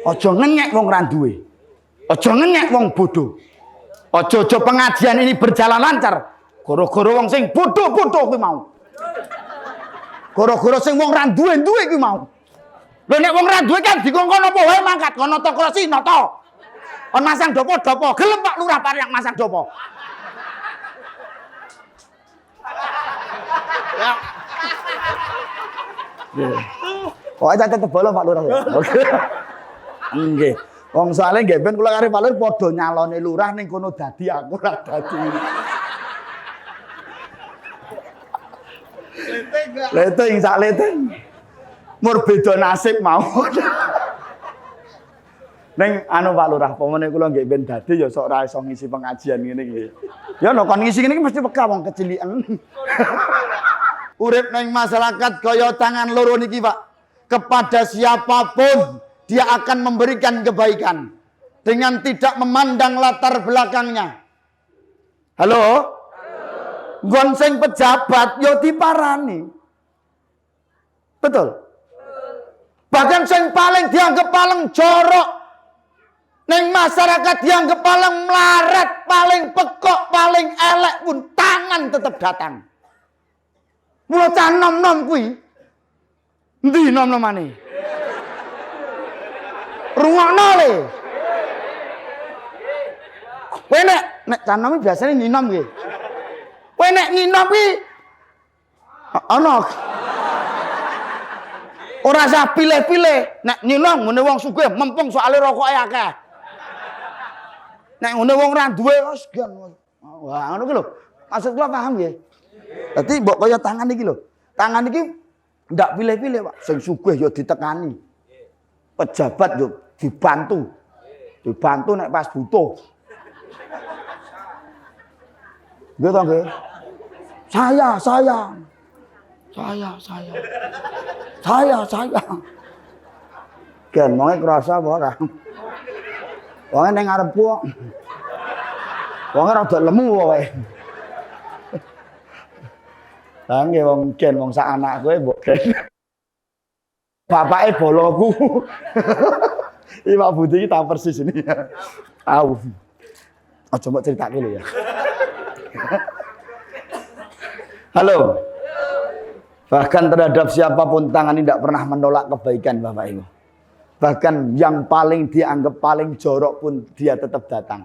Aja ngenyek wong ra duwe. Aja ngenyek wong bodoh. Aja pengajian ini berjalan lancar gara-gara wong sing bodoh-bodoh kuwi mau. Gara-gara sing wong ra duwe-duwe kuwi mau. Lho nek wong ra duwe kan dikongkon apa wae mangkat kono to kursi nata. Kon masang dopo-dopo, gelem Pak Lurah parek masang dopo. Ya. Kok aja tetep bolong Pak Lurah ya. Oke. Nggih. Wong soalé nggih ben kula karo Pak Lurah padha nyalone lurah ning kono dadi aku ora dadi. Leteng sak leteng. Mur beda nasib mau. Neng anu Pak Lurah, pemene kula nggih ben dadi ya sok ora iso ngisi pengajian ngene iki. Ya nek kon ngisi ngene iki mesti peka wong keciliken. Urip neng masyarakat kaya tangan loro niki, Pak. Kepada siapapun dia akan memberikan kebaikan dengan tidak memandang latar belakangnya. Halo? Nggon sing pejabat yo diparani. Betul? Bahkan sing paling dianggap paling jorok neng masyarakat dianggap paling melarat, paling pekok, paling elek pun tangan tetap datang. Bocah nom-nom kuwi. Endi nom-nomane? Rungokno le. Kowe nek canom biasane nyinom nggih. Kowe nek nyinom kuwi ana ora usah pilih-pilih. Nek nyinom ngene wong sugih mempung soalé rokoke akeh. Nek ngene wong ora duwe wis gan. Wah, ngono ki lho. Maksud kula paham nggih. Dadi mbok kaya tangan iki lho. Tangan iki ndak pilih-pilih, Pak. Sing sugih ya ditekani. Pejabat yo dibantu. Dibantu nek pas butuh. Nggih to nggih. Saya. Gen monge krasa apa ora? Wonge ning ngarepku kok. Wonge rada lemu wae. Lah nggih wong gen wong sak anak kowe mbok gen. Bapake boloku. Iki Pak Budi iki tak persis ini. Tahu. Aja mbok critake lho ya. Halo. Bahkan terhadap siapapun tangan ini tidak pernah menolak kebaikan Bapak Ibu. Bahkan yang paling dianggap paling jorok pun dia tetap datang.